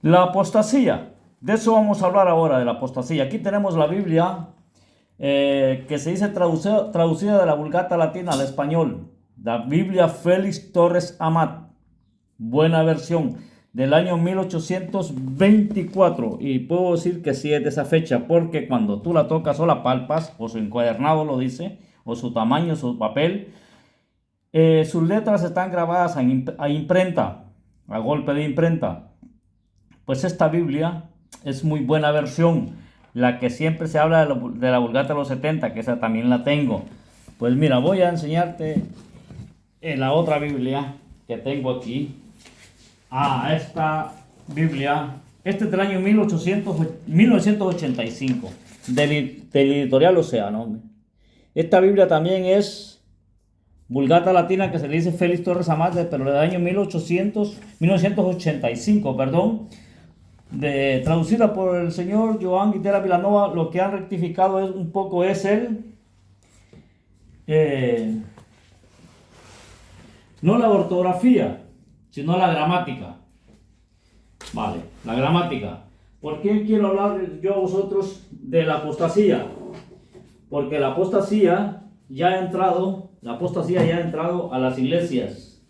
La apostasía. De eso vamos a hablar ahora, de la apostasía. Aquí tenemos la Biblia que se dice traducida de la Vulgata Latina al español. La Biblia Félix Torres Amat. Buena versión del año 1824. Y puedo decir que sí es de esa fecha porque cuando tú la tocas o la palpas, o su encuadernado lo dice, o su tamaño, su papel, sus letras están grabadas a imprenta, a golpe de imprenta. Pues esta Biblia es muy buena versión, la que siempre se habla de la Vulgata de los 70, que esa también la tengo. Pues mira, voy a enseñarte en la otra Biblia que tengo aquí. Esta Biblia, este es del año 1985, del editorial Océano. Esta Biblia también es Vulgata Latina, que se le dice Félix Torres Amat, pero del año 1985, perdón. Traducida por el señor Joan Guitera Vilanova. Lo que han rectificado un poco es no la ortografía, sino la gramática. Vale, la gramática. ¿Por qué quiero hablar yo a vosotros de la apostasía? Porque la apostasía ya ha entrado a las iglesias,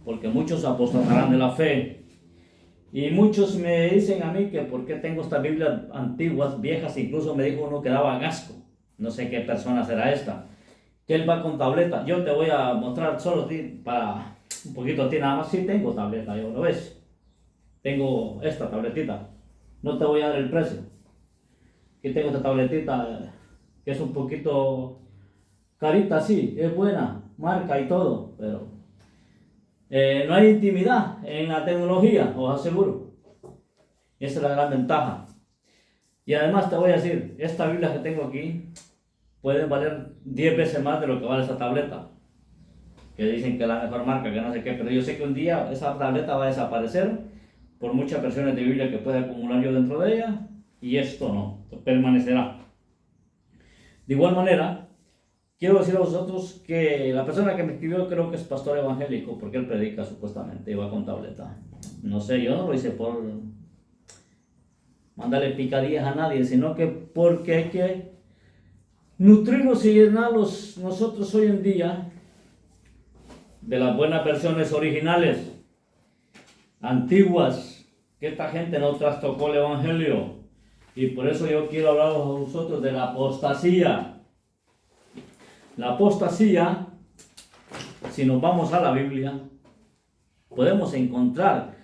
porque muchos apostatarán de la fe. Y muchos me dicen a mí que por qué tengo estas Biblias antiguas, viejas, incluso me dijo uno que daba asco. No sé qué persona será esta. Que él va con tableta. Yo te voy a mostrar solo para un poquito a ti nada más. Sí tengo tableta, yo lo ves. Tengo esta tabletita. No te voy a dar el precio. Aquí tengo esta tabletita que es un poquito carita, sí, es buena, marca y todo, pero no hay intimidad en la tecnología, os aseguro. Esa es la gran ventaja. Y además te voy a decir, esta Biblia que tengo aquí puede valer 10 veces más de lo que vale esa tableta. Que dicen que es la mejor marca, que no sé qué, pero yo sé que un día esa tableta va a desaparecer por muchas versiones de Biblia que puede acumular yo dentro de ella, y esto no, permanecerá. De igual manera, quiero decir a vosotros que la persona que me escribió creo que es pastor evangélico, porque él predica supuestamente y va con tableta. No sé, yo no lo hice por mandarle picadillas a nadie, sino que porque hay que nutrirnos y llenarnos nosotros hoy en día de las buenas versiones originales, antiguas, que esta gente no trastocó el evangelio. Y por eso yo quiero hablar a vosotros de la apostasía. La apostasía, si nos vamos a la Biblia, podemos encontrar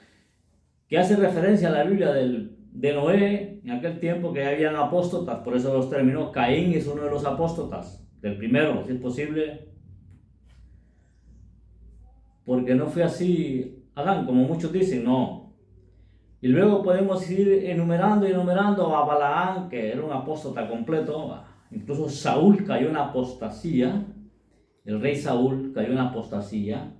que hace referencia a la Biblia de Noé, en aquel tiempo que habían apóstatas, por eso los terminó. Caín es uno de los apóstatas, del primero, si es posible, porque no fue así Adán, como muchos dicen, no. Y luego podemos ir enumerando a Balaán, que era un apóstata completo. Incluso Saúl cayó en apostasía, el rey Saúl cayó en apostasía.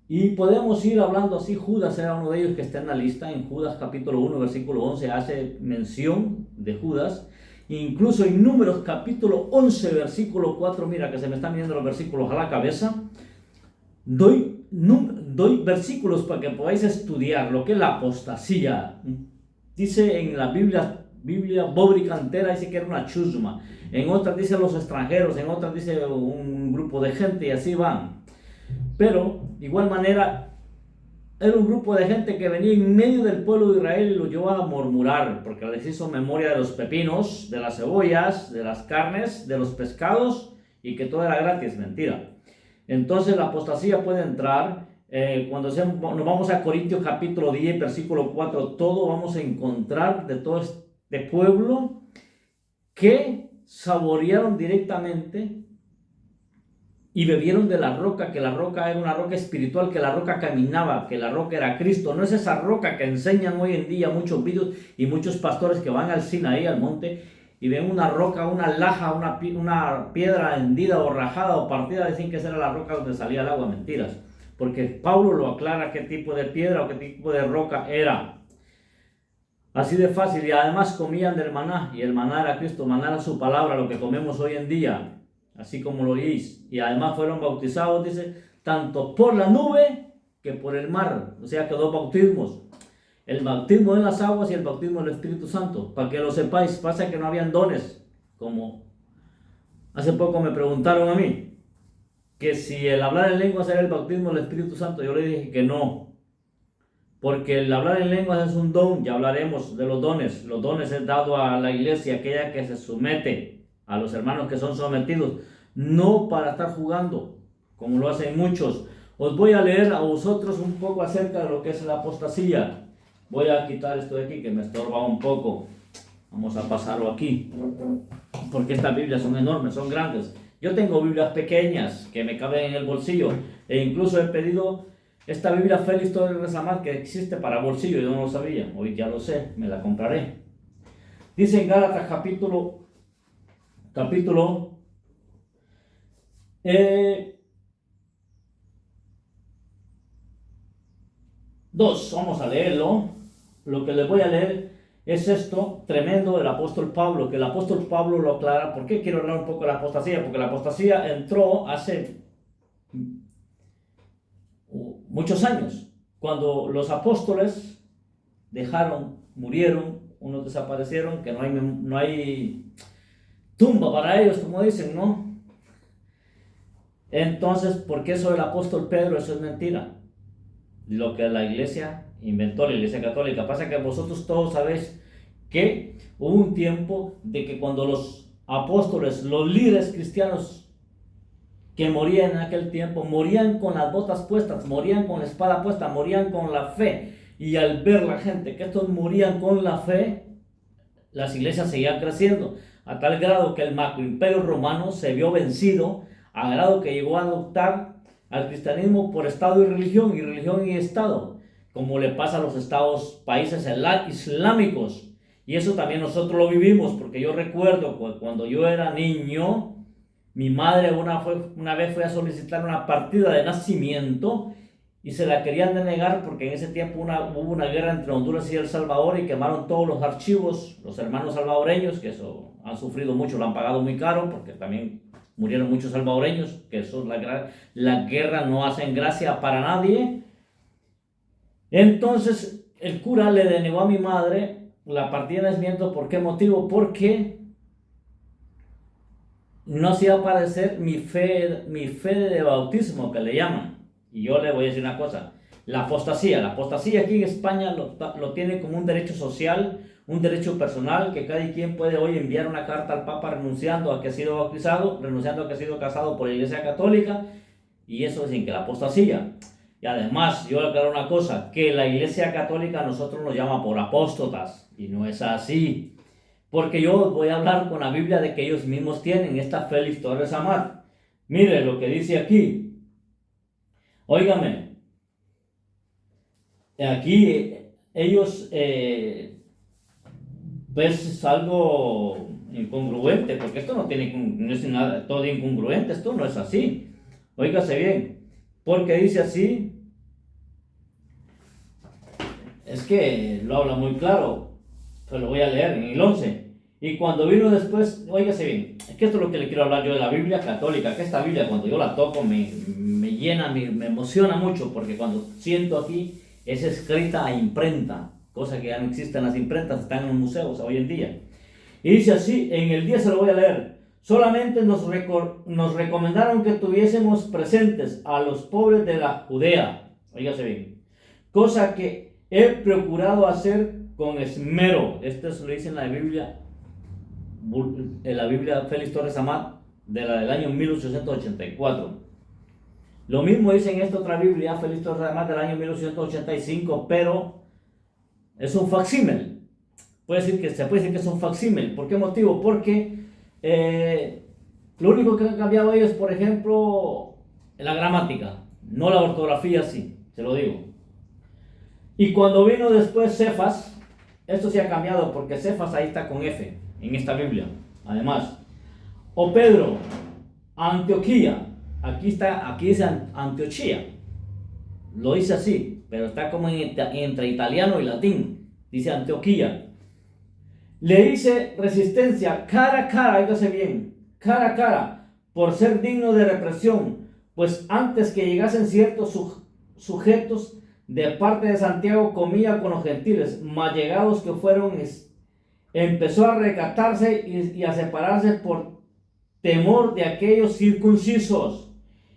Y podemos ir hablando así. Judas era uno de ellos que está en la lista. En Judas capítulo 1 versículo 11 hace mención de Judas. Incluso en Números capítulo 11 versículo 4, mira que se me están viniendo los versículos a la cabeza. Doy versículos para que podáis estudiar lo que es la apostasía. Dice en la Biblia bóbrica entera, dice que era una chusma. En otras dice los extranjeros, en otras dice un grupo de gente, y así van. Pero, de igual manera, era un grupo de gente que venía en medio del pueblo de Israel y lo llevó a murmurar, porque les hizo memoria de los pepinos, de las cebollas, de las carnes, de los pescados, y que todo era gratis. Mentira. Entonces la apostasía puede entrar cuando nos vamos a Corintios capítulo 10 versículo 4. Todo vamos a encontrar de todo este pueblo que saborearon directamente y bebieron de la roca, que la roca era una roca espiritual, que la roca caminaba, que la roca era Cristo. No es esa roca que enseñan hoy en día muchos vídeos y muchos pastores que van al Sinaí, al monte, y ven una roca, una laja, una piedra hendida o rajada o partida, dicen que esa era la roca donde salía el agua. Mentiras, porque Pablo lo aclara qué tipo de piedra o qué tipo de roca era. Así de fácil. Y además comían del maná, y el maná era Cristo, maná era su palabra, lo que comemos hoy en día, así como lo oís. Y además fueron bautizados, dice, tanto por la nube que por el mar, o sea que dos bautismos. el bautismo en las aguas y el bautismo del Espíritu Santo. Para que lo sepáis, pasa que no habían dones, como hace poco me preguntaron a mí, que si el hablar en lenguas era el bautismo del Espíritu Santo. Yo le dije que no, porque el hablar en lenguas es un don. Ya hablaremos de los dones. Los dones es dado a la iglesia, aquella que se somete, a los hermanos que son sometidos, no para estar jugando, como lo hacen muchos. Os voy a leer a vosotros un poco acerca de lo que es la apostasía. Voy a quitar esto de aquí que me estorba un poco. Vamos a pasarlo aquí, porque estas Biblias son enormes, son grandes. Yo tengo Biblias pequeñas que me caben en el bolsillo, e incluso he pedido esta Biblia Félix Torres Amat, que existe para bolsillo. Yo no lo sabía, hoy ya lo sé, me la compraré. Dice en Gálatas capítulo 2, vamos a leerlo. Lo que les voy a leer es esto tremendo del apóstol Pablo, que el apóstol Pablo lo aclara. ¿Por qué quiero hablar un poco de la apostasía? Porque la apostasía entró hace muchos años, cuando los apóstoles murieron, unos desaparecieron, que no hay tumba para ellos, como dicen, ¿no? Entonces, ¿por qué eso del apóstol Pedro? Eso es mentira. Lo que la iglesia inventó, la iglesia católica. Pasa que vosotros todos sabéis que hubo un tiempo de que cuando los apóstoles, los líderes cristianos que morían en aquel tiempo, morían con las botas puestas, morían con la espada puesta, morían con la fe. Y al ver la gente que estos morían con la fe, las iglesias seguían creciendo, a tal grado que el macroimperio romano se vio vencido, a grado que llegó a adoptar al cristianismo por estado y religión y estado, como le pasa a los países islámicos. Y eso también nosotros lo vivimos, porque yo recuerdo cuando yo era niño, mi madre una vez fue a solicitar una partida de nacimiento y se la querían denegar porque en ese tiempo hubo una guerra entre Honduras y El Salvador y quemaron todos los archivos. Los hermanos salvadoreños, que eso han sufrido mucho, lo han pagado muy caro, porque también murieron muchos salvadoreños, que eso la guerra no hacen gracia para nadie. Entonces el cura le denegó a mi madre la partida de nacimiento. ¿Por qué motivo? Porque no hacía aparecer mi fe de bautismo, que le llaman. Y yo le voy a decir una cosa: la apostasía aquí en España lo tiene como un derecho social, un derecho personal, que cada quien puede hoy enviar una carta al Papa renunciando a que ha sido bautizado, renunciando a que ha sido casado por la Iglesia Católica, y eso es sin que la apostasía. Y además, yo le aclaro una cosa, que la Iglesia Católica a nosotros nos llama por apóstatas, y no es así. Porque yo voy a hablar con la Biblia de que ellos mismos tienen, esta Félix Torres Amat. Mire lo que dice aquí. Óigame, aquí ellos, pues es algo incongruente, porque esto no es nada, todo incongruente, esto no es así. Óigase bien, porque dice así, es que lo habla muy claro, pero lo voy a leer en el 11. Y cuando vino después, óigase bien, es que esto es lo que le quiero hablar yo de la Biblia católica, que esta Biblia cuando yo la toco me llena, me emociona mucho, porque cuando siento aquí es escrita a imprenta, cosa que ya no existen las imprentas, están en los museos hoy en día. Y dice así, en el 10 se lo voy a leer: solamente nos recomendaron que tuviésemos presentes a los pobres de la Judea, óigase bien, cosa que he procurado hacer con esmero. Esto se lo dice en la Biblia Félix Torres Amat, del año 1884. Lo mismo dice en esta otra Biblia Félix Torres Amat del año 1885, pero es un facsímil. Se puede decir que es un facsímil. ¿Por qué motivo? Porque lo único que han cambiado ellos, por ejemplo, la gramática, no la ortografía, sí, se lo digo. Y cuando vino después Cefas, esto sí ha cambiado, porque Cefas ahí está con F en esta Biblia. Además, o Pedro, Antioquía, aquí dice Antiochía, lo dice así, pero está como entre italiano y latín, dice Antioquía. Le dice resistencia cara a cara, oígase bien, cara a cara, por ser digno de represión, pues antes que llegasen ciertos sujetos de parte de Santiago comía con los gentiles, mas llegados que fueron, empezó a recatarse y a separarse por temor de aquellos circuncisos.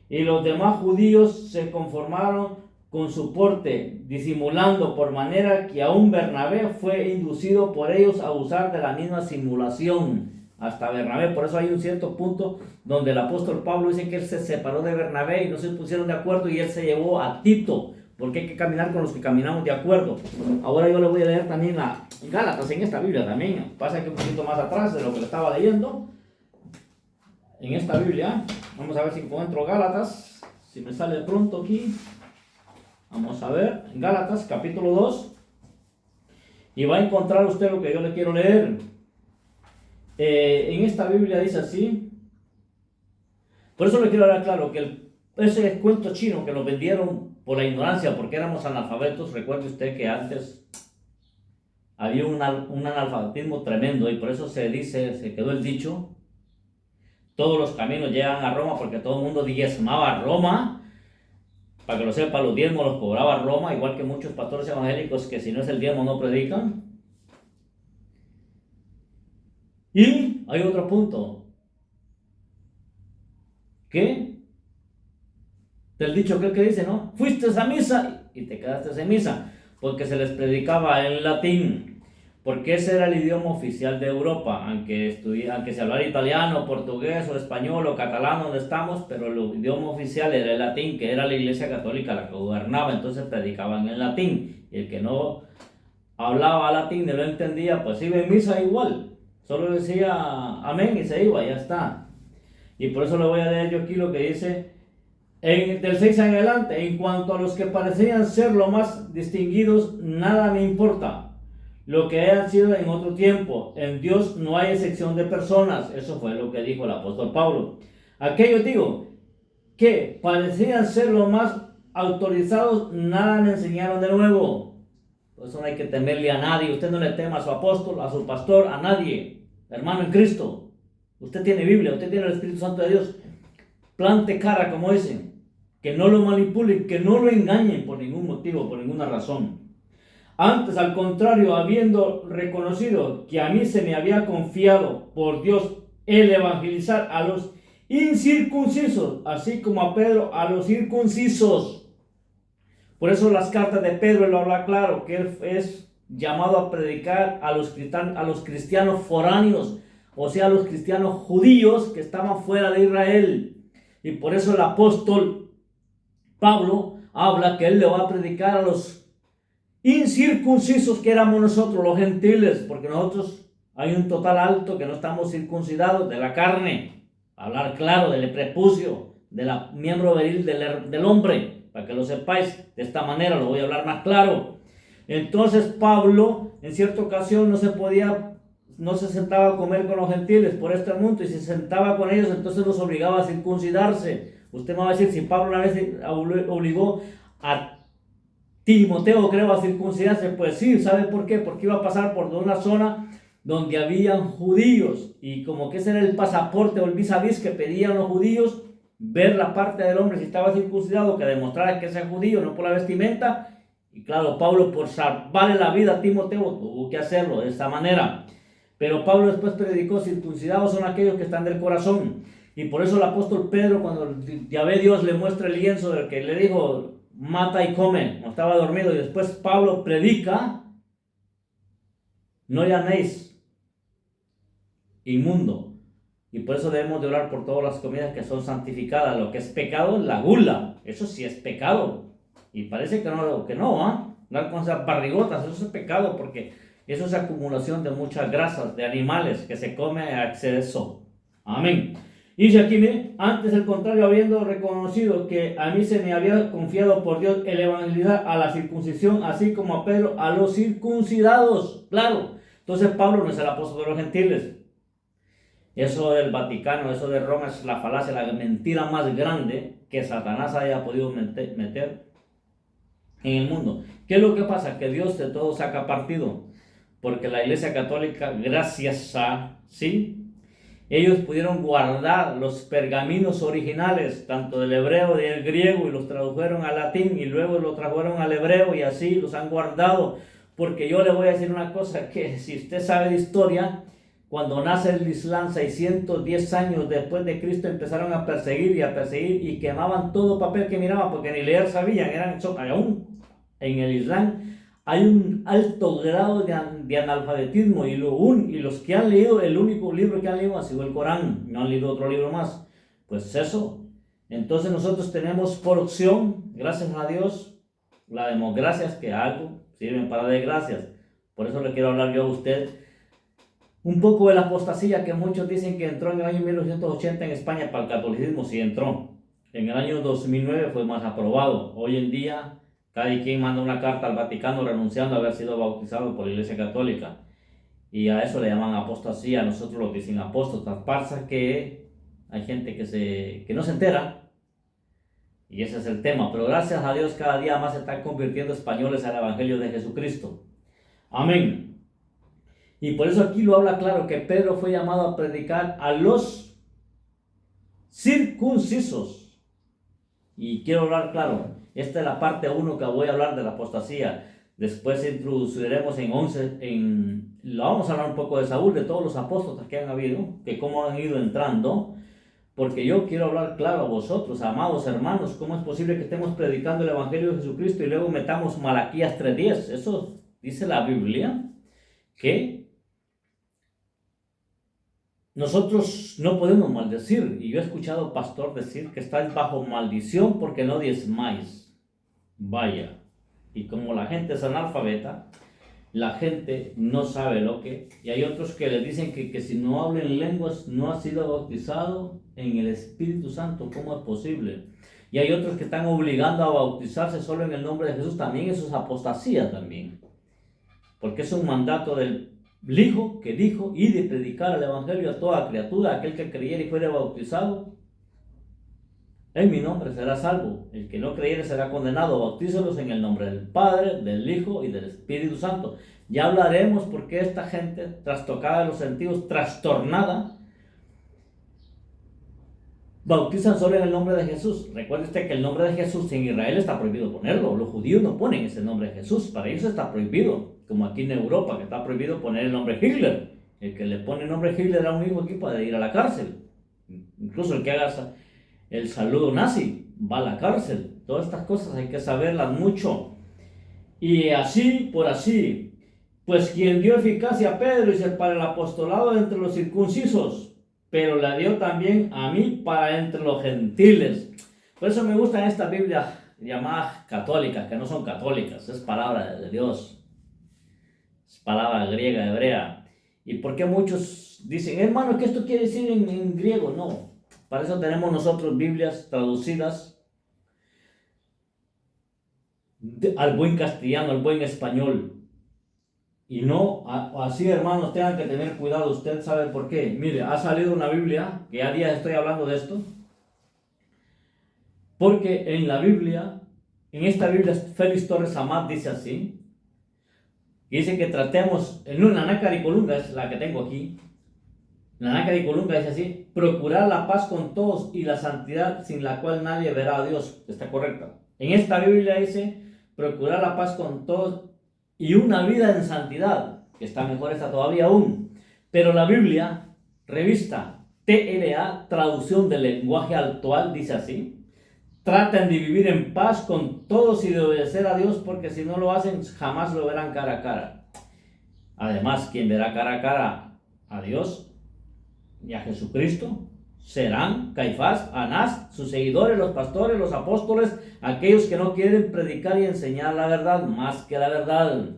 Y los demás judíos se conformaron con su porte, disimulando, por manera que aún Bernabé fue inducido por ellos a usar de la misma simulación. Hasta Bernabé, por eso hay un cierto punto donde el apóstol Pablo dice que él se separó de Bernabé y no se pusieron de acuerdo y él se llevó a Tito, porque hay que caminar con los que caminamos de acuerdo. Ahora yo le voy a leer también a Gálatas en esta Biblia también. Pasa que un poquito más atrás de lo que le estaba leyendo. En esta Biblia, vamos a ver si encuentro Gálatas, si me sale pronto aquí. Vamos a ver, en Gálatas capítulo 2. Y va a encontrar usted lo que yo le quiero leer. En esta Biblia dice así. Por eso le quiero dar claro que ese cuento chino que nos vendieron por la ignorancia, porque éramos analfabetos. Recuerde usted que antes había un analfabetismo tremendo y por eso se quedó el dicho: todos los caminos llegan a Roma, porque todo el mundo diezmaba a Roma. Para que lo sepa, los diezmos los cobraba Roma, igual que muchos pastores evangélicos que si no es el diezmo no predican. Y hay otro punto. ¿Qué? Del dicho aquel que dice, ¿no? Fuiste a misa y te quedaste en misa, porque se les predicaba en latín, porque ese era el idioma oficial de Europa, aunque se hablara italiano, portugués o español o catalán donde estamos, pero el idioma oficial era el latín, que era la Iglesia Católica la que gobernaba, entonces predicaban en latín, y el que no hablaba latín y no entendía, pues iba en misa igual, solo decía amén y se iba, ya está. Y por eso le voy a leer yo aquí lo que dice del 6 en adelante: en cuanto a los que parecían ser los más distinguidos, nada me importa lo que hayan sido en otro tiempo. En Dios no hay excepción de personas. Eso fue lo que dijo el apóstol Pablo. Aquellos, digo, que parecían ser los más autorizados, nada me enseñaron de nuevo. Por eso no hay que temerle a nadie. Usted no le tema a su apóstol, a su pastor, a nadie. Hermano en Cristo, usted tiene Biblia, usted tiene el Espíritu Santo de Dios. Plante cara, como dicen. Que no lo manipulen, que no lo engañen por ningún motivo, por ninguna razón. Antes, al contrario, habiendo reconocido que a mí se me había confiado por Dios el evangelizar a los incircuncisos, así como a Pedro a los circuncisos. Por eso las cartas de Pedro lo habla claro, que él es llamado a predicar a los cristianos foráneos, o sea, a los cristianos judíos que estaban fuera de Israel. Y por eso el apóstol Pablo habla que él le va a predicar a los incircuncisos, que éramos nosotros, los gentiles, porque nosotros hay un total alto que no estamos circuncidados de la carne. Hablar claro del prepucio, del miembro viril del hombre, para que lo sepáis de esta manera, lo voy a hablar más claro. Entonces Pablo en cierta ocasión no se sentaba a comer con los gentiles por este asunto, y si se sentaba con ellos, entonces los obligaba a circuncidarse. Usted me va a decir, si Pablo una vez obligó a Timoteo, creo, a circuncidarse, pues sí, ¿sabe por qué? Porque iba a pasar por una zona donde habían judíos, y como que ese era el pasaporte o el vis a vis que pedían los judíos, ver la parte del hombre si estaba circuncidado, que demostrara que sea judío, no por la vestimenta. Y claro, Pablo, por salvarle la vida a Timoteo, tuvo que hacerlo de esta manera. Pero Pablo después predicó: circuncidados son aquellos que están del corazón. Y por eso el apóstol Pedro, cuando Yahvé Dios le muestra el lienzo del que le dijo mata y come, no estaba dormido, y después Pablo predica: no llaméis inmundo. Y por eso debemos de orar por todas las comidas que son santificadas. Lo que es pecado es la gula, eso sí es pecado. Y parece que no, dar con esas barrigotas, eso es pecado, porque eso es acumulación de muchas grasas de animales que se come a exceso. Amén. Y dice aquí, antes al contrario, habiendo reconocido que a mí se me había confiado por Dios el evangelizar a la circuncisión, así como a Pedro a los circuncidados. Claro, entonces Pablo no es el apóstol de los gentiles. Eso del Vaticano, eso de Roma es la falacia, la mentira más grande que Satanás haya podido meter en el mundo. ¿Qué es lo que pasa? Que Dios de todo saca partido, porque la Iglesia Católica, gracias a, ¿sí?, Ellos pudieron guardar los pergaminos originales, tanto del hebreo y del griego, y los tradujeron al latín y luego los trajeron al hebreo y así los han guardado. Porque yo le voy a decir una cosa, que si usted sabe de historia, cuando nace el Islam, 610 años después de Cristo, empezaron a perseguir y quemaban todo papel que miraban, porque ni leer sabían, aún en el Islam hay un alto grado de analfabetismo, y los que han leído, el único libro que han leído ha sido el Corán, no han leído otro libro más. Pues eso. Entonces nosotros tenemos por opción, gracias a Dios, la democracia, es que algo sirven para dar gracias. Por eso le quiero hablar yo a usted un poco de la apostasía, que muchos dicen que entró en el año 1980 en España para el catolicismo. Sí entró. En el año 2009 fue más aprobado. Hoy en día, cada quien manda una carta al Vaticano renunciando a haber sido bautizado por la Iglesia Católica. Y a eso le llaman apostasía. Nosotros lo dicen apóstatas. Pasa que hay gente que no se entera. Y ese es el tema. Pero gracias a Dios, cada día más se están convirtiendo españoles al Evangelio de Jesucristo. Amén. Y por eso aquí lo habla claro, que Pedro fue llamado a predicar a los circuncisos. Y quiero hablar claro, esta es la parte 1 que voy a hablar de la apostasía. Después introduciremos lo vamos a hablar un poco de Saúl, de todos los apóstoles que han habido, que cómo han ido entrando. Porque yo quiero hablar claro a vosotros, amados hermanos, cómo es posible que estemos predicando el Evangelio de Jesucristo y luego metamos Malaquías 3:10. Eso dice la Biblia, que nosotros no podemos maldecir. Y yo he escuchado pastor decir que estáis bajo maldición porque no diezmáis. Vaya. Y como la gente es analfabeta, la gente no sabe lo que. Y hay otros que le dicen que si no habla en lenguas no ha sido bautizado en el Espíritu Santo. ¿Cómo es posible? Y hay otros que están obligando a bautizarse solo en el nombre de Jesús. También eso es apostasía también. Porque es un mandato del Hijo que dijo: y de predicar el Evangelio a toda criatura, aquel que creyere y fuere bautizado en mi nombre será salvo, el que no creyere será condenado. Bautícelos en el nombre del Padre, del Hijo y del Espíritu Santo. Ya hablaremos por qué esta gente trastocada de los sentidos, trastornada, bautizan solo en el nombre de Jesús. Recuerde usted que el nombre de Jesús en Israel está prohibido ponerlo. Los judíos no ponen ese nombre de Jesús, para ellos está prohibido. Como aquí en Europa, que está prohibido poner el nombre Hitler. El que le pone el nombre Hitler a un hijo aquí puede ir a la cárcel. Incluso el que haga el saludo nazi va a la cárcel. Todas estas cosas hay que saberlas mucho. Y así por así, pues quien dio eficacia a Pedro y para el apostolado entre los circuncisos, pero la dio también a mí para entre los gentiles. Por eso me gustan estas Biblias llamadas católicas, que no son católicas, es palabra de Dios. Es palabra griega, hebrea. ¿Y por qué muchos dicen, hermano, que esto quiere decir en griego? No, para eso tenemos nosotros Biblias traducidas al buen castellano, al buen español. Y no, así hermanos, tengan que tener cuidado. Usted sabe por qué. Mire, ha salido una Biblia, que ya días estoy hablando de esto, porque en la Biblia, en esta Biblia, Félix Torres Amat dice así, y dice que tratemos, en una Nácar y Colunga, es la que tengo aquí, la Nácar y Colunga dice así: procurar la paz con todos y la santidad sin la cual nadie verá a Dios. Está correcta. En esta Biblia dice procurar la paz con todos y una vida en santidad, que está mejor esta todavía aún. Pero la Biblia, revista TLA, traducción del lenguaje actual, dice así: traten de vivir en paz con todos y de obedecer a Dios, porque si no lo hacen, jamás lo verán cara a cara. Además, quien verá cara a cara a Dios y a Jesucristo serán Caifás, Anás, sus seguidores, los pastores, los apóstoles, aquellos que no quieren predicar y enseñar la verdad más que la verdad.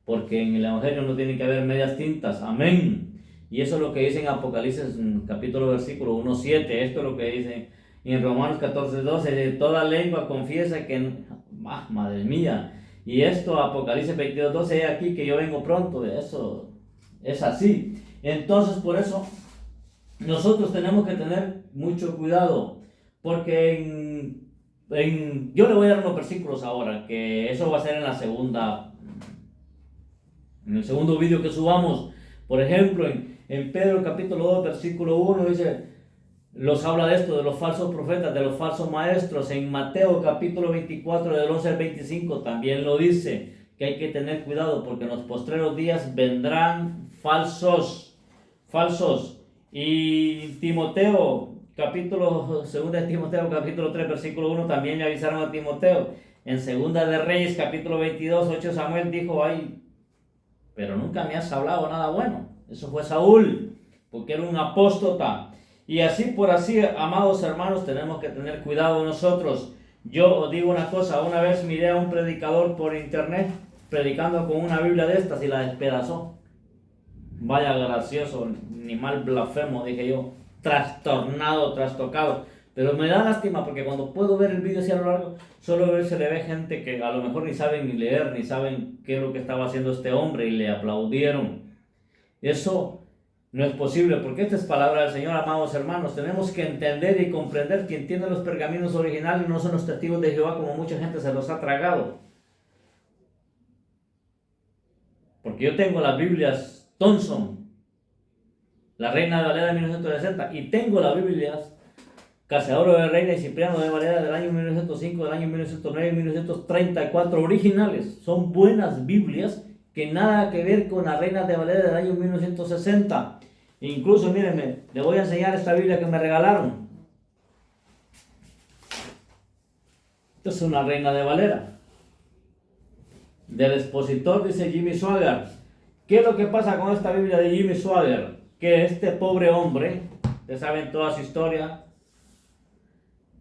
Porque en el Evangelio no tiene que haber medias tintas. Amén. Y eso es lo que dice en Apocalipsis capítulo versículo 1:7. Esto es lo que dice en Romanos 14:12. Toda lengua confiesa que... madre mía. Y esto, Apocalipsis 22:12, aquí que yo vengo pronto. Eso es así. Entonces, por eso, nosotros tenemos que tener mucho cuidado. Porque yo le voy a dar unos versículos ahora, que eso va a ser en el segundo vídeo que subamos. Por ejemplo, en Pedro capítulo 2, versículo 1 dice, los habla de esto, de los falsos profetas, de los falsos maestros. En Mateo capítulo 24, del 11 al 25, también lo dice, que hay que tener cuidado porque en los postreros días vendrán falsos. Y Timoteo, segunda de Timoteo, capítulo 3, versículo 1, también le avisaron a Timoteo. En segunda de Reyes, capítulo 22, 8, Samuel dijo, ay, pero nunca me has hablado nada bueno. Eso fue Saúl, porque era un apóstata. Y así por así, amados hermanos, tenemos que tener cuidado nosotros. Yo os digo una cosa, una vez miré a un predicador por internet, predicando con una Biblia de estas y la despedazó. Vaya gracioso, ni mal blasfemo, dije yo, trastornado, trastocado. Pero me da lástima porque cuando puedo ver el vídeo así a lo largo, solo se le ve gente que a lo mejor ni saben ni leer, ni saben qué es lo que estaba haciendo este hombre y le aplaudieron. Eso no es posible porque esta es palabra del Señor, amados hermanos. Tenemos que entender y comprender que entiende los pergaminos originales no son los testigos de Jehová como mucha gente se los ha tragado. Porque yo tengo las Biblias Thompson, la Reina de Valera de 1960, y tengo las Biblias Cazador de Reina y Cipriano de Valera del año 1905, del año 1909 y 1934 originales. Son buenas Biblias que nada que ver con la Reina de Valera del año 1960. Incluso, mírenme, les voy a enseñar esta Biblia que me regalaron. Esta es una Reina de Valera. Del expositor, dice Jimmy Swaggart. ¿Qué es lo que pasa con esta Biblia de Jimmy Swaggart? Que este pobre hombre, ustedes saben toda su historia,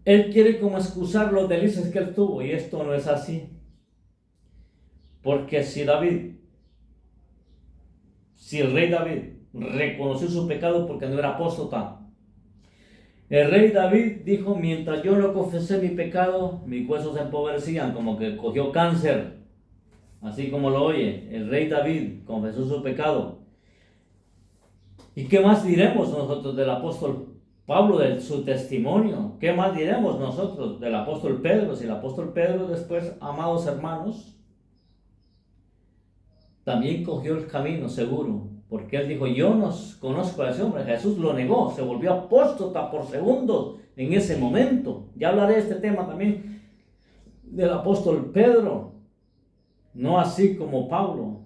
él quiere como excusar los delicios que él tuvo, y esto no es así. Porque si el rey David reconoció su pecado porque no era apóstata, el rey David dijo, mientras yo no confesé mi pecado, mis huesos se empobrecían, como que cogió cáncer. Así como lo oye, el rey David confesó su pecado. ¿Y qué más diremos nosotros del apóstol Pablo, de su testimonio? ¿Qué más diremos nosotros del apóstol Pedro? Si el apóstol Pedro después, amados hermanos, también cogió el camino seguro, porque él dijo, yo no conozco a ese hombre. Jesús lo negó, se volvió apóstata por segundos en ese momento. Ya hablaré de este tema también del apóstol Pedro, no así como Pablo,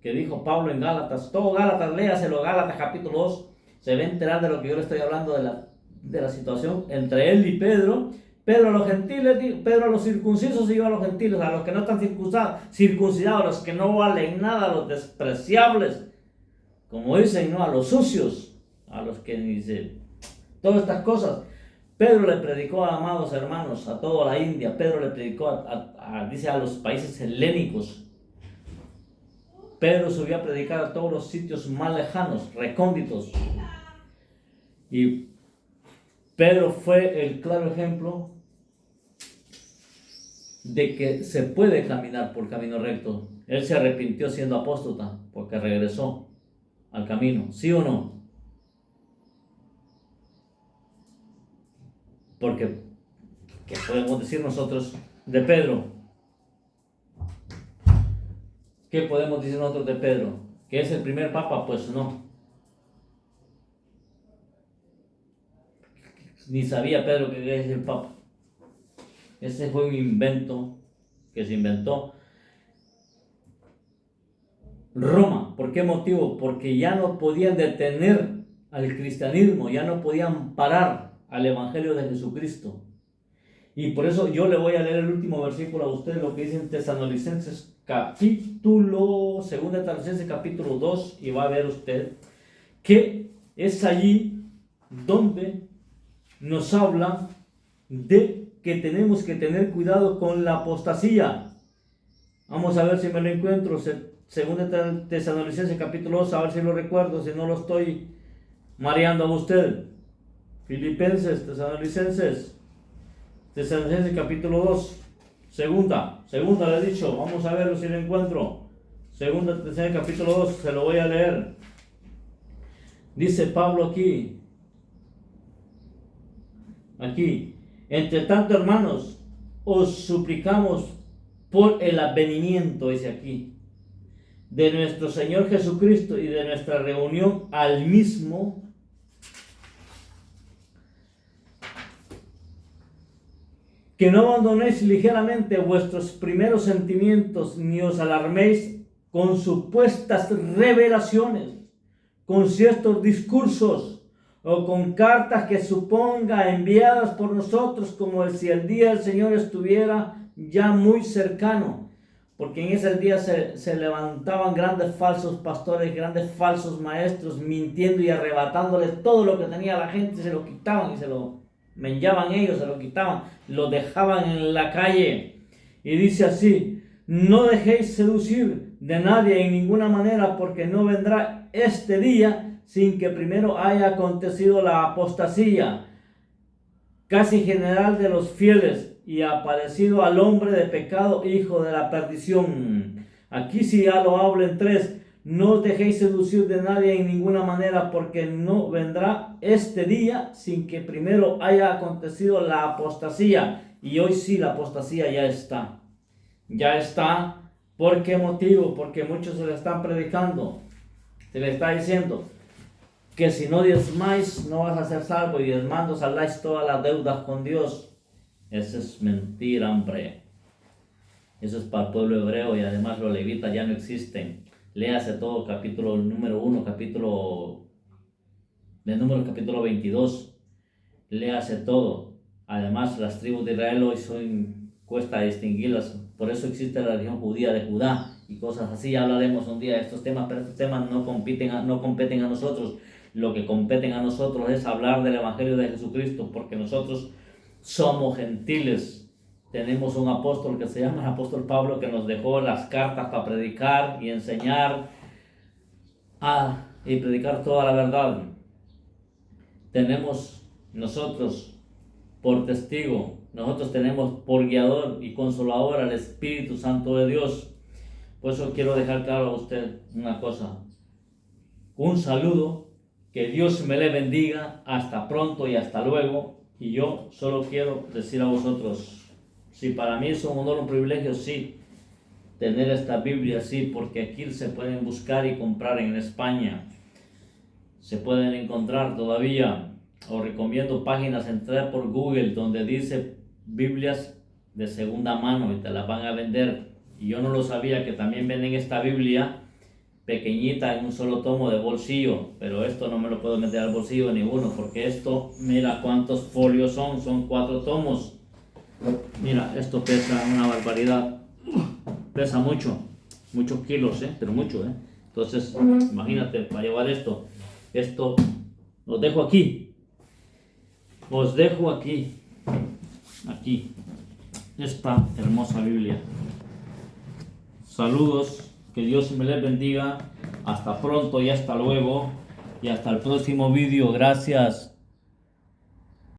que dijo Pablo en Gálatas, todo Gálatas, léaselo, Gálatas capítulo 2, se va a enterar de lo que yo le estoy hablando de la situación entre él y Pedro. Pedro a los gentiles, Pedro a los circuncisos y yo a los gentiles, a los que no están circuncidados, a los que no valen nada, a los despreciables, como dicen, ¿no? A los sucios, a los que dicen todas estas cosas. Pedro le predicó, amados hermanos, a toda la India. Pedro le predicó dice, a los países helénicos. Pedro subió a predicar a todos los sitios más lejanos, recónditos. Y Pedro fue el claro ejemplo de que se puede caminar por camino recto. Él se arrepintió siendo apóstata porque regresó al camino, ¿sí o no? Porque, ¿qué podemos decir nosotros de Pedro? ¿Qué podemos decir nosotros de Pedro? ¿Que es el primer papa? Pues no. Ni sabía Pedro que es el papa. Ese fue un invento que se inventó Roma. ¿Por qué motivo? Porque ya no podían detener al cristianismo, ya no podían parar al evangelio de Jesucristo. Y por eso yo le voy a leer el último versículo a usted, lo que dice en Tesalonicenses capítulo, 2 Tesalonicenses capítulo 2, y va a ver usted que es allí donde nos habla de que tenemos que tener cuidado con la apostasía. Vamos a ver si me lo encuentro, 2 Tesalonicenses capítulo 2, a ver si lo recuerdo, si no lo estoy mareando a usted. Filipenses, Tesalonicenses capítulo 2, segunda le he dicho, vamos a verlo si lo encuentro. Segunda Tesalonicenses capítulo 2, se lo voy a leer. Dice Pablo aquí, entre tanto, hermanos, os suplicamos por el advenimiento, dice aquí, de nuestro Señor Jesucristo y de nuestra reunión al mismo, que no abandonéis ligeramente vuestros primeros sentimientos, ni os alarméis con supuestas revelaciones, con ciertos discursos o con cartas que suponga enviadas por nosotros, como si el día del Señor estuviera ya muy cercano. Porque en ese día se levantaban grandes falsos pastores, grandes falsos maestros, mintiendo y arrebatándole todo lo que tenía la gente, se lo quitaban y se lo menyaban ellos, se lo quitaban, lo dejaban en la calle. Y dice así: no dejéis seducir de nadie en ninguna manera, porque no vendrá este día sin que primero haya acontecido la apostasía casi general de los fieles, y aparecido al hombre de pecado, hijo de la perdición. Aquí sí ya lo hablo en tres: no os dejéis seducir de nadie en ninguna manera, porque no vendrá este día sin que primero haya acontecido la apostasía. Y hoy sí la apostasía ya está. Ya está. ¿Por qué motivo? Porque muchos se le están predicando. Se le está diciendo que si no diezmáis no vas a ser salvo, y diezmando saldáis todas las deudas con Dios. Eso es mentira, hombre. Eso es para el pueblo hebreo, y además los levitas ya no existen. Léase todo capítulo número 1, capítulo 22. Léase todo. Además, las tribus de Israel hoy cuesta distinguirlas. Por eso existe la religión judía de Judá y cosas así. Ya hablaremos un día de estos temas, pero estos temas no competen a nosotros. Lo que competen a nosotros es hablar del Evangelio de Jesucristo, porque nosotros somos gentiles. Tenemos un apóstol que se llama el apóstol Pablo, que nos dejó las cartas para predicar y enseñar y predicar toda la verdad. Tenemos nosotros por testigo, nosotros tenemos por guiador y consolador al Espíritu Santo de Dios. Por eso quiero dejar claro a usted una cosa: un saludo, que Dios me le bendiga, hasta pronto y hasta luego. Y yo solo quiero decir a vosotros, si para mí es un honor, un privilegio, sí, tener esta Biblia, sí, porque aquí se pueden buscar y comprar en España, se pueden encontrar todavía. Os recomiendo páginas, entrar por Google, donde dice Biblias de segunda mano, y te las van a vender. Y yo no lo sabía, que también venden esta Biblia pequeñita en un solo tomo de bolsillo, pero esto no me lo puedo meter al bolsillo ninguno, porque esto, mira cuántos folios son 4 tomos. Mira, esto pesa una barbaridad, pesa muchos kilos, pero mucho, Entonces, imagínate, para llevar esto os dejo aquí, esta hermosa Biblia. Saludos, que Dios me les bendiga, hasta pronto y hasta luego, y hasta el próximo vídeo. Gracias.